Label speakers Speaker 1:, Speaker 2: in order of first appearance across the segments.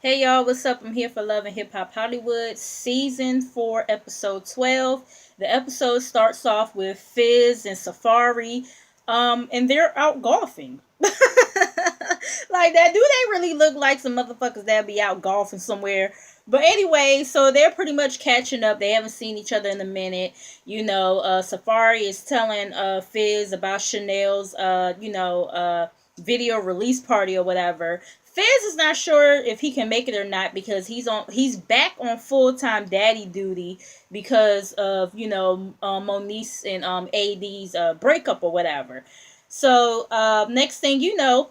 Speaker 1: Hey y'all, what's up? I'm here for Love and Hip Hop Hollywood, season 4, episode 12. The episode starts off with Fizz and Safari, and they're out golfing. Like that, do they really look like some motherfuckers that be out golfing somewhere? But anyway, so they're pretty much catching up. They haven't seen each other in a minute. Safari is telling Fizz about Chanel's video release party or whatever. Fizz is not sure if he can make it or not because he's back on full time daddy duty because of Moniece and AD's breakup or whatever. So next thing you know,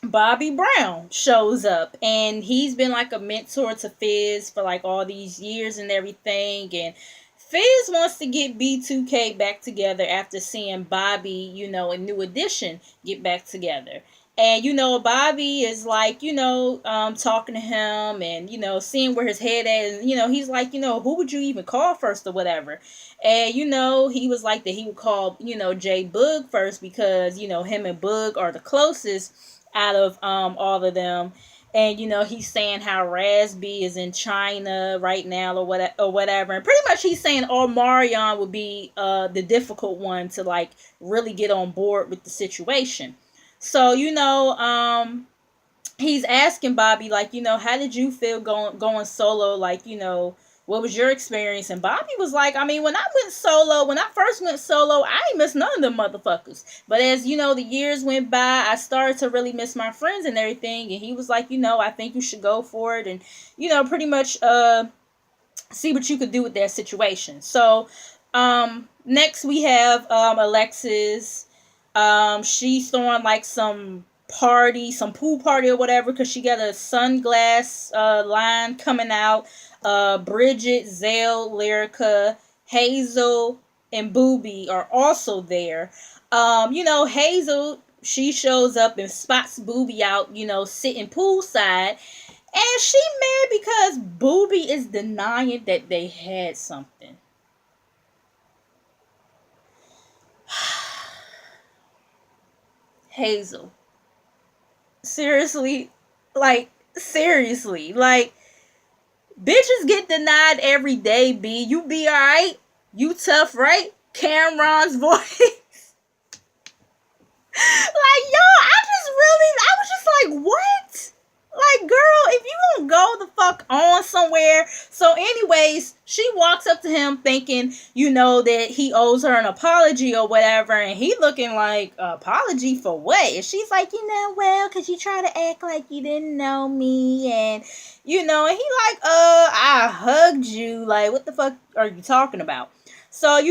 Speaker 1: Bobby Brown shows up and he's been like a mentor to Fizz for like all these years and everything. And Fizz wants to get B2K back together after seeing Bobby, in New Edition get back together. And Bobby is like, talking to him and seeing where his head at, and he's like, who would you even call first or whatever. And he was like that he would call Jay Boog first because him and Boog are the closest out of all of them. And he's saying how Razby is in China right now or whatever. And pretty much he's saying Marion would be the difficult one to like really get on board with the situation. So he's asking Bobby like, how did you feel going solo? Like, what was your experience? And Bobby was like, I mean, when I first went solo, I ain't miss none of them motherfuckers. But as the years went by, I started to really miss my friends and everything. And he was like, I think you should go for it and pretty much see what you could do with that situation. So next we have Alexis. She's throwing like some pool party or whatever, because she got a sunglass line coming out. Bridget, Zale, Lyrica, Hazel, and Booby are also there. Hazel, she shows up and spots Booby out, sitting poolside. And she mad because Booby is denying that they had something. Hazel. Seriously, like, bitches get denied every day, B. You be alright? You tough, right? Cameron's voice. Like, yo, I was just like, what? Like, girl, if you don't go the fuck on somewhere. So, anyways, she walks up to him thinking, that he owes her an apology or whatever. And he looking like, apology for what? And she's like, well, because you try to act like you didn't know me. And, and he like, I hugged you. Like, what the fuck are you talking about? So,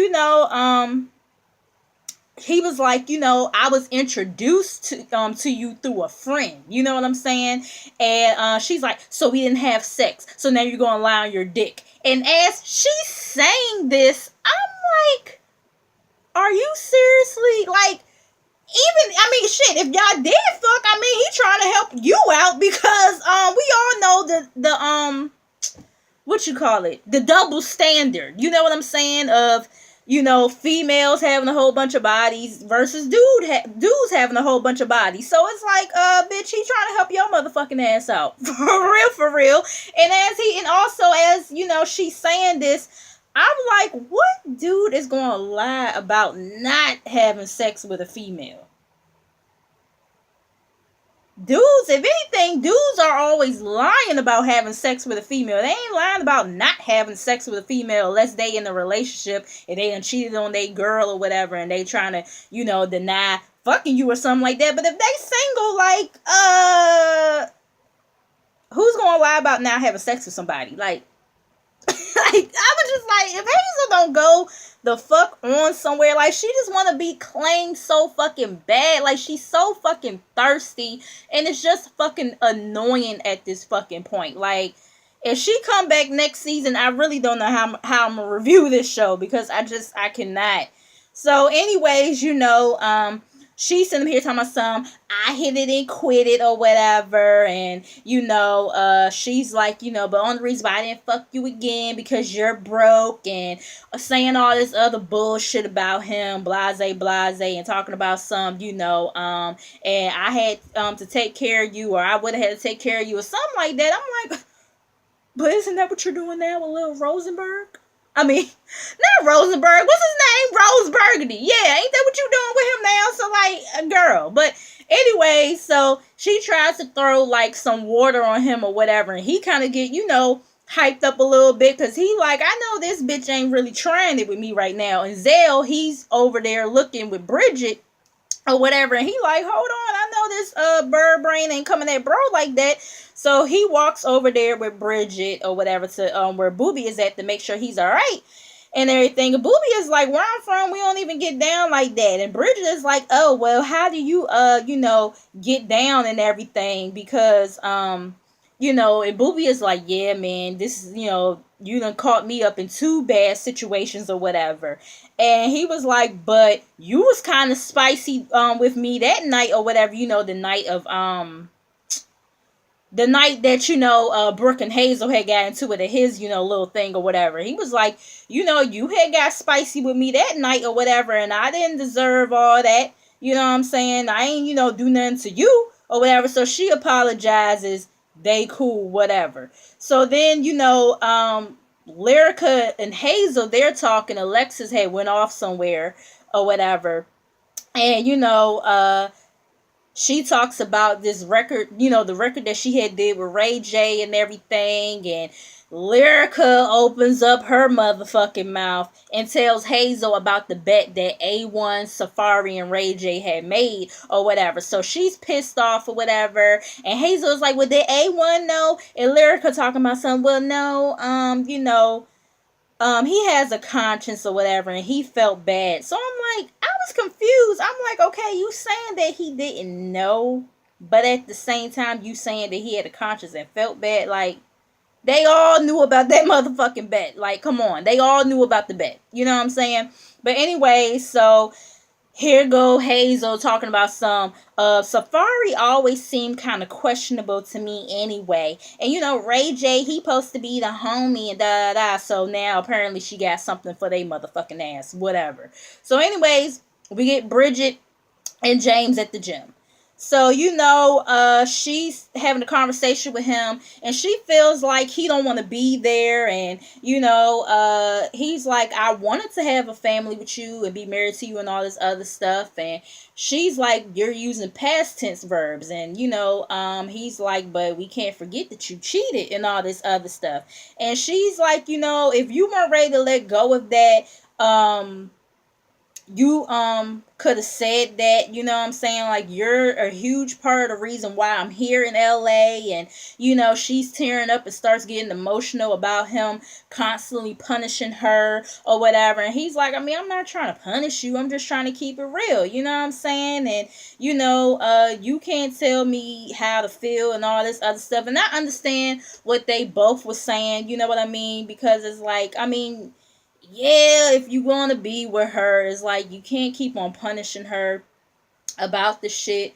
Speaker 1: he was like, I was introduced to you through a friend. You know what I'm saying? And she's like, so we didn't have sex. So now you're going to lie on your dick. And as she's saying this, I'm like, are you seriously, like, shit, if y'all did fuck, he trying to help you out because we all know the what you call it, the double standard. You know what I'm saying? Of females having a whole bunch of bodies versus dudes having a whole bunch of bodies. So it's like, bitch, he trying to help your motherfucking ass out. For real. And also as, she's saying this, I'm like, what dude is going to lie about not having sex with a female? Dudes, if anything, dudes are always lying about having sex with a female. They ain't lying about not having sex with a female unless they in a relationship and they done cheated on their girl or whatever and they trying to, deny fucking you or something like that. But if they single, like, who's gonna lie about not having sex with somebody? Like, I was just like, if Hazel don't go the fuck on somewhere, like, she just want to be claimed so fucking bad, like, she's so fucking thirsty, and it's just fucking annoying at this fucking point. Like, if she come back next season, I really don't know how I'm gonna review this show, because I cannot. So anyways, she's sitting here talking about some, I hit it and quit it or whatever. And, she's like, but only reason why I didn't fuck you again because you're broke, and saying all this other bullshit about him, blase, and talking about some, and I had to take care of you, or I would have had to take care of you, or something like that. I'm like, but isn't that what you're doing now with Lil Rosenberg? I mean, not Rosenberg. What's his name? Rose Burgundy. Yeah, ain't that what you doing with him now? So, like, a girl. But anyway, so she tries to throw, like, some water on him or whatever. And he kind of get, hyped up a little bit. Because he like, I know this bitch ain't really trying it with me right now. And Zell, he's over there looking with Bridget or whatever, and he like, hold on, I know this bird brain ain't coming at bro like that. So he walks over there with Bridget or whatever to where Booby is at to make sure he's all right and everything. And Booby is like, where I'm from, we don't even get down like that. And Bridget is like, oh well, how do you get down and everything? Because and Booby is like, yeah, man, this is, you done caught me up in 2 bad situations or whatever. And he was like, but you was kind of spicy with me that night or whatever, the night of the night that Brooke and Hazel had got into it at his little thing or whatever. He was like, you had got spicy with me that night or whatever, and I didn't deserve all that. You know what I'm saying? I ain't do nothing to you or whatever. So she apologizes. They cool, whatever. So then Lyrica and Hazel, they're talking. Alexis had went off somewhere or whatever, and she talks about this record, the record that she had did with Ray J and everything. And Lyrica opens up her motherfucking mouth and tells Hazel about the bet that A1, Safari, and Ray J had made or whatever. So she's pissed off or whatever. And Hazel is like, well, did A1 know? And Lyrica talking about something, well, no, he has a conscience or whatever, and he felt bad. So I'm like, I was confused. I'm like, okay, you saying that he didn't know, but at the same time, you saying that he had a conscience and felt bad. Like, they all knew about that motherfucking bet. Like, come on. They all knew about the bet. You know what I'm saying? But anyway, so here go Hazel talking about some Safari always seemed kind of questionable to me anyway. And Ray J, he supposed to be the homie and da da da. So now apparently she got something for they motherfucking ass. Whatever. So anyways, we get Bridget and James at the gym. So, she's having a conversation with him, and she feels like he don't want to be there. And, he's like, I wanted to have a family with you and be married to you and all this other stuff. And she's like, you're using past tense verbs. And, he's like, but we can't forget that you cheated and all this other stuff. And she's like, if you weren't ready to let go of that, you could have said that, you know what I'm saying, like, you're a huge part of the reason why I'm here in LA. And she's tearing up and starts getting emotional about him constantly punishing her or whatever. And he's like, I mean, I'm not trying to punish you, I'm just trying to keep it real, you know what I'm saying? And you can't tell me how to feel and all this other stuff. And I understand what they both were saying, you know what I mean, because it's like, I mean, yeah, if you want to be with her, it's like you can't keep on punishing her about the shit.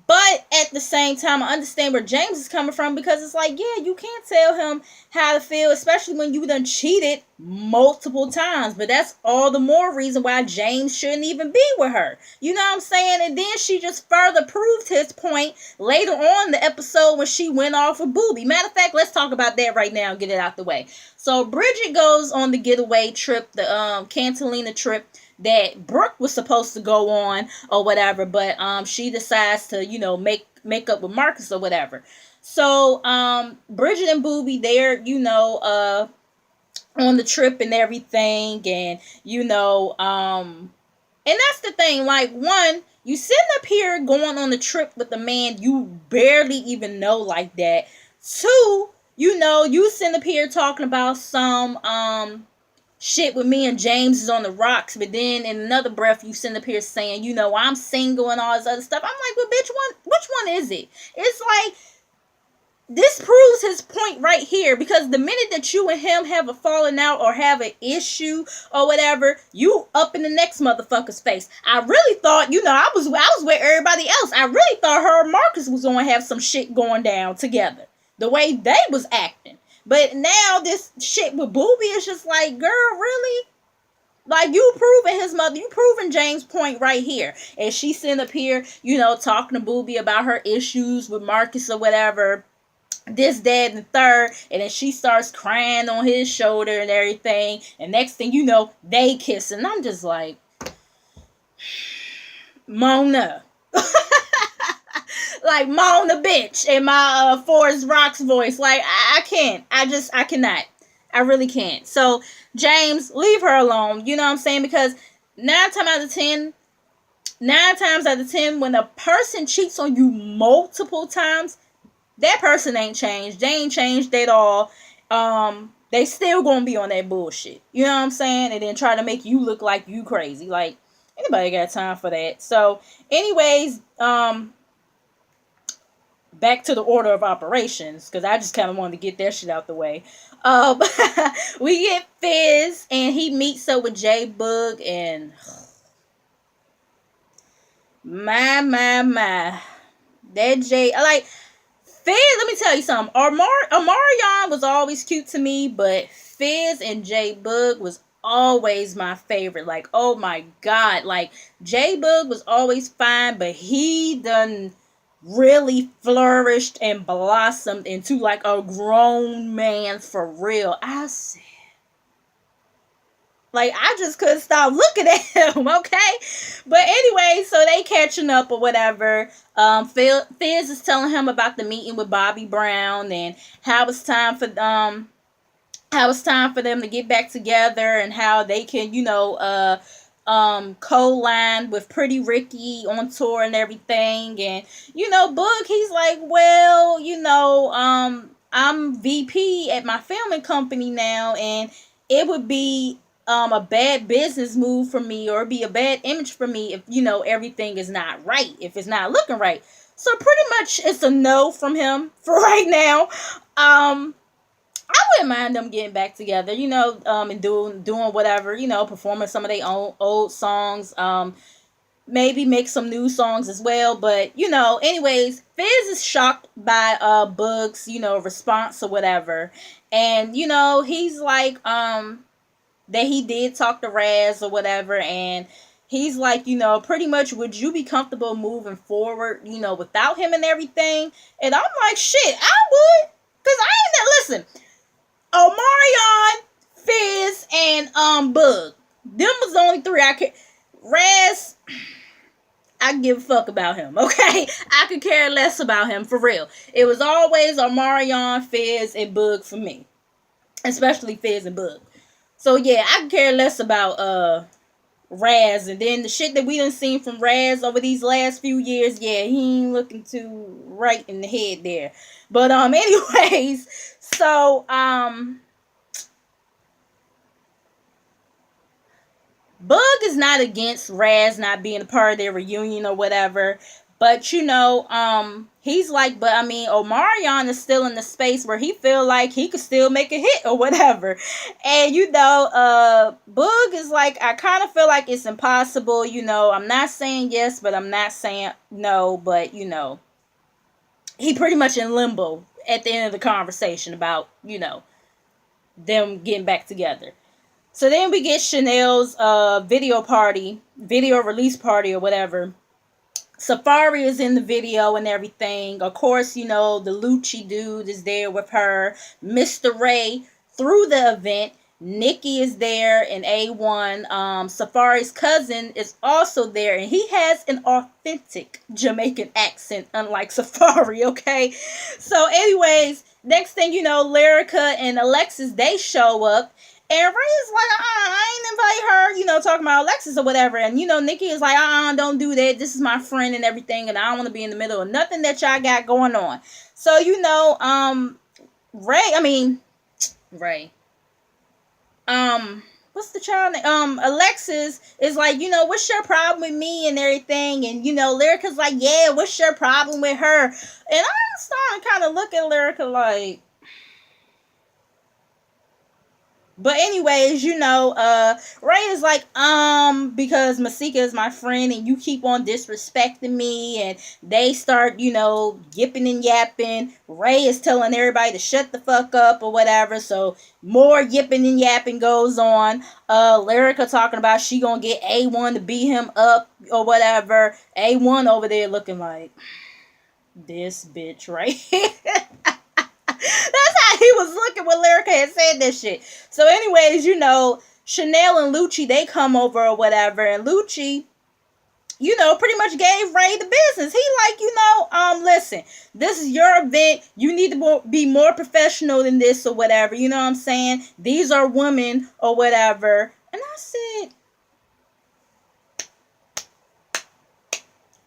Speaker 1: But at the same time, I understand where James is coming from, because it's like, yeah, you can't tell him how to feel, especially when you done cheated multiple times. But that's all the more reason why James shouldn't even be with her. You know what I'm saying? And then she just further proved his point later on in the episode when she went off with Booby. Matter of fact, let's talk about that right now and get it out the way. So Bridget goes on the getaway trip, the Cantalina trip that Brooke was supposed to go on or whatever, but she decides to, make up with Marcus or whatever. So Bridget and Booby, they're, on the trip and everything, and and that's the thing, like, one, you sitting up here going on the trip with a man you barely even know like that. Two, you sitting up here talking about some shit with me and James is on the rocks, but then in another breath you sitting up here saying, I'm single and all this other stuff. I'm like, well, bitch, which one is it? It's like, this proves his point right here, because the minute that you and him have a falling out or have an issue or whatever, you up in the next motherfucker's face. I really thought, I was with everybody else. I really thought her and Marcus was going to have some shit going down together, the way they was acting. But now this shit with Booby is just like, girl, really? Like, you proving James' point right here. And she sitting up here, talking to Booby about her issues with Marcus or whatever, this, that, and the third, and then she starts crying on his shoulder and everything, and next thing you know, they kissing. I'm just like, Mona. Like, Mona, bitch, in my Forest Rocks voice. Like, I can't. I cannot. I really can't. So, James, leave her alone. You know what I'm saying? Because 9 times out of 10, when a person cheats on you multiple times, that person ain't changed. They ain't changed at all. They still gonna be on that bullshit. You know what I'm saying? And then try to make you look like you crazy. Like, anybody got time for that? So, anyways, back to the order of operations, because I just kind of wanted to get that shit out the way. We get Fizz, and he meets up with J-Boog, and my. That like, Fizz, let me tell you something. Omarion was always cute to me, but Fizz and J-Boog was always my favorite. Like, oh my God. Like, J-Boog was always fine, but he done really flourished and blossomed into like a grown man for real. I said, like, I just couldn't stop looking at him, okay? But anyway, so they catching up or whatever. Fizz is telling him about the meeting with Bobby Brown and how it's time for them to get back together, and how they can, co-line with Pretty Ricky on tour and everything. And Boog, he's like, well, I'm VP at my filming company now, and it would be a bad business move for me, or be a bad image for me, if everything is not right, if it's not looking right. So pretty much it's a no from him for right now. I wouldn't mind them getting back together, and doing whatever, performing some of their own old songs, maybe make some new songs as well. But anyways, Fizz is shocked by Boog's response or whatever, and he's like that he did talk to Raz or whatever, and he's like, pretty much, would you be comfortable moving forward, without him and everything? And I'm like, shit, I would, because I ain't that, listen, Omarion, Fizz, and Boog. Them was the only 3 I could. Raz, I give a fuck about him, okay? I could care less about him, for real. It was always Omarion, Fizz, and Boog for me. Especially Fizz and Boog. So yeah, I could care less about Raz. And then the shit that we done seen from Raz over these last few years, yeah, he ain't looking too right in the head there. But anyways, so Boog is not against Raz not being a part of their reunion or whatever. But he's like, but I mean, Omarion is still in the space where he feel like he could still make a hit or whatever. And Boog is like, I kind of feel like it's impossible, I'm not saying yes, but I'm not saying no, but he pretty much in limbo at the end of the conversation about, them getting back together. So then we get Chanel's video release party or whatever. Safari is in the video and everything. Of course, the Lucci dude is there with her. Mr. Ray through the event. Nikki is there and A1. Safari's cousin is also there, and he has an authentic Jamaican accent, unlike Safari, okay? So anyways, next thing you know, Lyrica and Alexis, they show up. And Ray is like, I ain't invite her, talking about Alexis or whatever. And, Nikki is like, don't do that. This is my friend and everything, and I don't want to be in the middle of nothing that y'all got going on. So, Ray. what's the child name? Alexis is like, what's your problem with me and everything? And, Lyrica's like, yeah, what's your problem with her? And I'm starting to kind of look at Lyrica like, but anyways, Ray is like, because Masika is my friend and you keep on disrespecting me, and they start, yipping and yapping. Ray is telling everybody to shut the fuck up or whatever, so more yipping and yapping goes on. Lyrica talking about she gonna get A1 to beat him up or whatever. A1 over there looking like this bitch right here. That's how he was looking when Lyrica had said this shit. So anyways, Chanel and Lucci, they come over or whatever, and Lucci, pretty much gave Ray the business. He like, listen, this is your event. You need to be more professional than this or whatever. You know what I'm saying? These are women or whatever. And I said,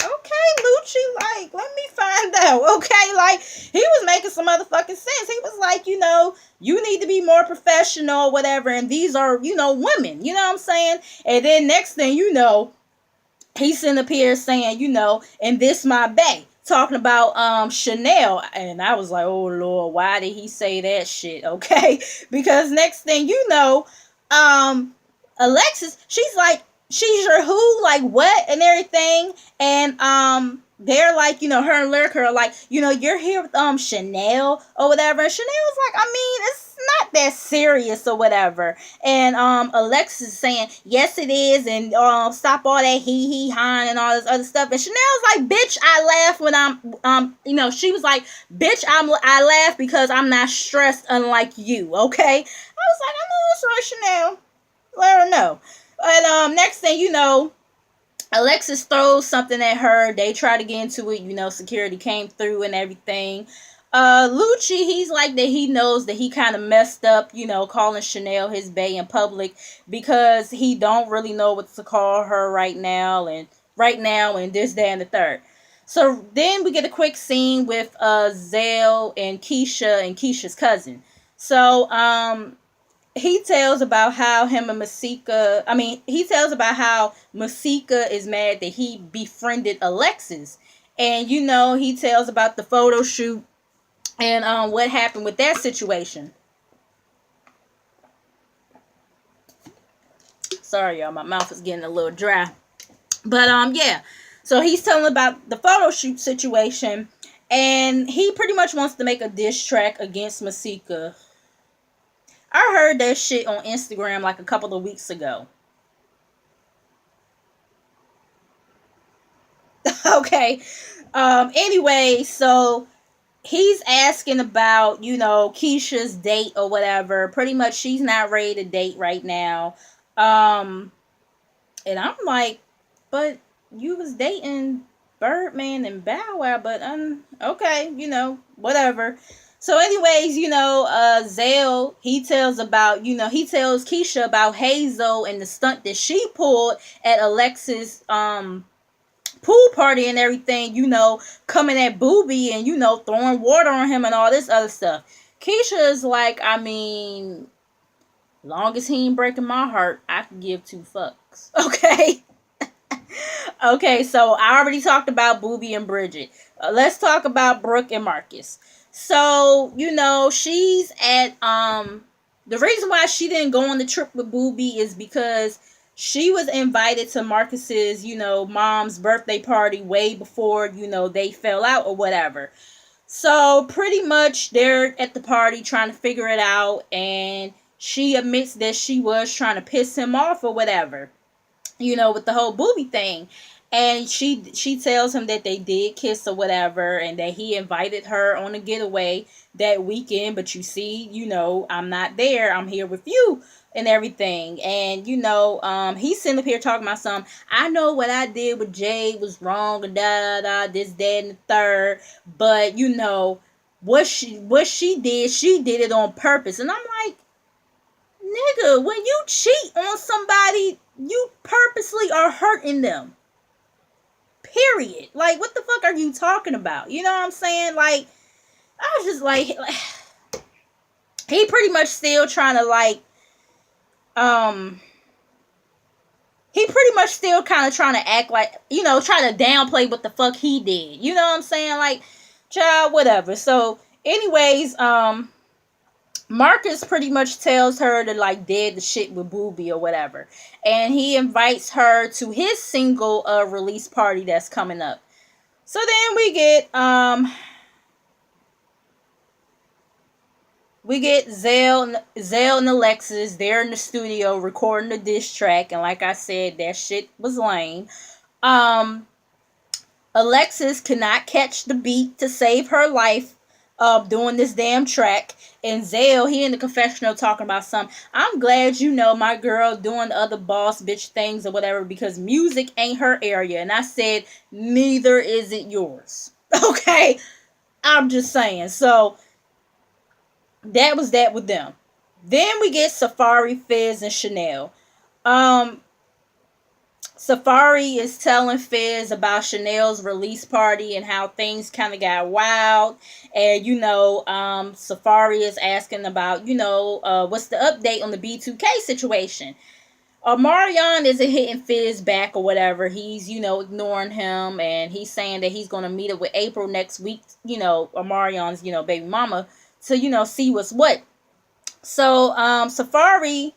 Speaker 1: okay, Lucci, like, let me find out. Okay, like, he was making some motherfucking sense. He was like, you need to be more professional or whatever. And these are, women. You know what I'm saying? And then next thing you know, he's sitting up here saying, and this my bae, talking about Chanel. And I was like, oh Lord, why did he say that shit? Okay, because next thing you know, Alexis, she's like, she's your who, like what and everything. And they're like, her and Lyrica are like, you're here with Chanel or whatever. And Chanel's like, I mean, it's not that serious or whatever. And Alexis saying, yes it is, and stop all that hee hawing and all this other stuff. And Chanel's like, bitch, I laugh when I'm she was like, bitch, I laugh because I'm not stressed unlike you. Okay, I was like, I know that's right, Chanel, let her know. And next thing you know, Alexis throws something at her. They try to get into it. Security came through and everything. Lucci, he's like that he knows that he kind of messed up, calling Chanel his bae in public, because he don't really know what to call her right now and this, that, and the third. So then we get a quick scene with Zale and Keisha's cousin. So he tells about how him and Masika, he tells about how Masika is mad that he befriended Alexis. And, he tells about the photo shoot and what happened with that situation. Sorry, y'all, my mouth is getting a little dry. But, yeah. So he's telling about the photo shoot situation, and he pretty much wants to make a diss track against Masika. I heard that shit on Instagram like a couple of weeks ago. Okay. Anyway, so he's asking about, Keisha's date or whatever. Pretty much she's not ready to date right now. And I'm like, but you was dating Birdman and Bow Wow, but okay, whatever. So anyways, Zale, he tells Keisha about Hazel and the stunt that she pulled at Alexis' pool party and everything, coming at Booby and, throwing water on him and all this other stuff. Keisha is like, I mean, long as he ain't breaking my heart, I can give two fucks. Okay? Okay, so I already talked about Booby and Bridget. Let's talk about Brooke and Marcus. So, she's at, the reason why she didn't go on the trip with Booby is because she was invited to Marcus's, mom's birthday party way before, they fell out or whatever. So pretty much they're at the party trying to figure it out, and she admits that she was trying to piss him off or whatever, with the whole Booby thing. And she tells him that they did kiss or whatever, and that he invited her on a getaway that weekend. But you see, I'm not there. I'm here with you and everything. And, he's sitting up here talking about something. I know what I did with Jade was wrong and this, that, and the third. But, what she did it on purpose. And I'm like, nigga, when you cheat on somebody, you purposely are hurting them. Period. Like, what the fuck are you talking about? You know what I'm saying? Like, I was just like, he pretty much still trying to, like, um he pretty much still kind of trying to act like, try to downplay what the fuck he did. You know what I'm saying? Like, child, whatever. So, anyways, Marcus pretty much tells her to like dead the shit with Booby or whatever. And he invites her to his single release party that's coming up. So then we get Zell and Alexis. They're in the studio recording the diss track, and like I said, that shit was lame. Alexis cannot catch the beat to save her life doing this damn track. And Zell, he in the confessional talking about something. I'm glad you know my girl doing other boss bitch things or whatever, because music ain't her area. And I said, neither is it yours. Okay? I'm just saying. So, that was that with them. Then we get Safaree, Fizz, and Chanel. Safaree is telling Fizz about Chanel's release party and how things kind of got wild. And, Safaree is asking about, what's the update on the B2K situation. Omarion isn't hitting Fizz back or whatever. He's, ignoring him. And he's saying that he's going to meet up with April next week, Omarion's, baby mama, to, see what's what. So, Safaree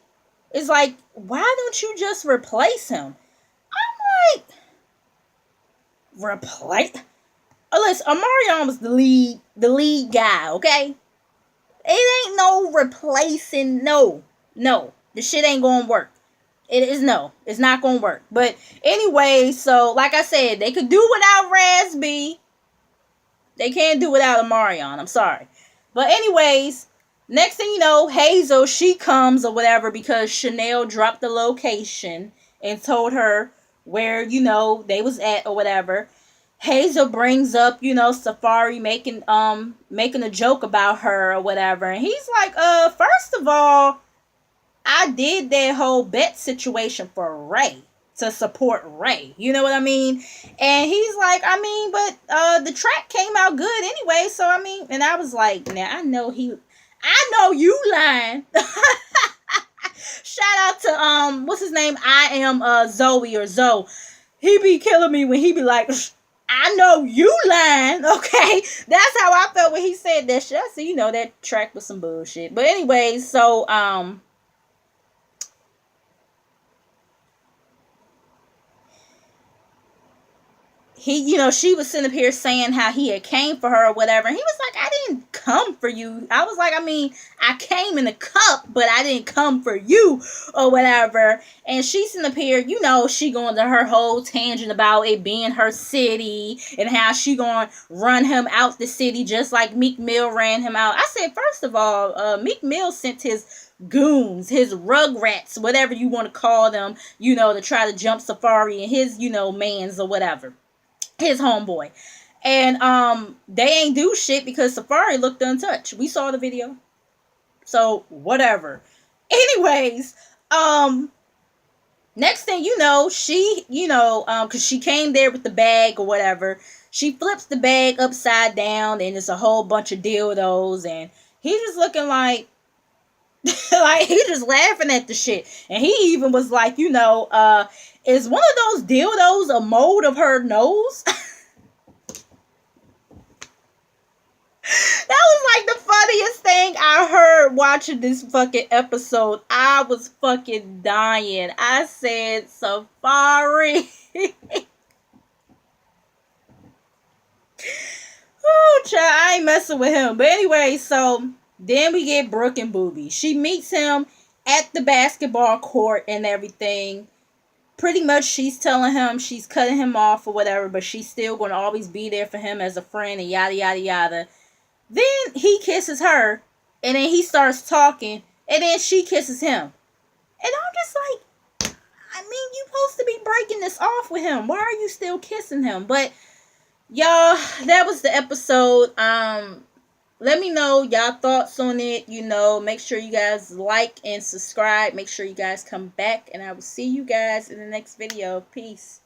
Speaker 1: is like, why don't you just replace him? I'm like, replace? Listen, Omarion was the lead guy, okay? It ain't no replacing, no. The shit ain't gonna work. It's not gonna work. But anyway, so, like I said, they could do without Raz B. They can't do without Omarion, I'm sorry. But anyways, next thing you know, Hazel, she comes or whatever because Chanel dropped the location and told her where, they was at or whatever. Hazel brings up, Safaree making a joke about her or whatever. And he's like, first of all, I did that whole bet situation for Ray, to support Ray. You know what I mean? And he's like, but the track came out good anyway. So, and I was like, now I know you lying. Shout out to, what's his name? I am Zoe or Zoe. He be killing me when he be like, I know you lying. Okay. That's how I felt when he said that shit. I said, that track was some bullshit. But anyway, so, she was sitting up here saying how he had came for her or whatever. And he was like, I didn't come for you. I was like, I came in a cup, but I didn't come for you or whatever. And she's sitting up here, she going to her whole tangent about it being her city and how she going to run him out the city just like Meek Mill ran him out. I said, first of all, Meek Mill sent his goons, his rugrats, whatever you want to call them, to try to jump Safaree and his, mans or whatever. His homeboy. And they ain't do shit because Safaree looked untouched. We saw the video. So whatever. Anyways, next thing you know, she, cause she came there with the bag or whatever. She flips the bag upside down and it's a whole bunch of dildos, and he's just looking like like he just laughing at the shit. And he even was like, is one of those dildos a mold of her nose? That was like the funniest thing I heard watching this fucking episode. I was fucking dying. I said, Safaree. Oh, child, I ain't messing with him. But anyway, so then we get Brooke and Booby. She meets him at the basketball court and everything. Pretty much she's telling him she's cutting him off or whatever, but she's still going to always be there for him as a friend and yada, yada, yada. Then he kisses her, and then he starts talking, and then she kisses him. And I'm just like, you're supposed to be breaking this off with him. Why are you still kissing him? But, y'all, that was the episode. Let me know y'all thoughts on it. Make sure you guys like and subscribe. Make sure you guys come back, and I will see you guys in the next video. Peace.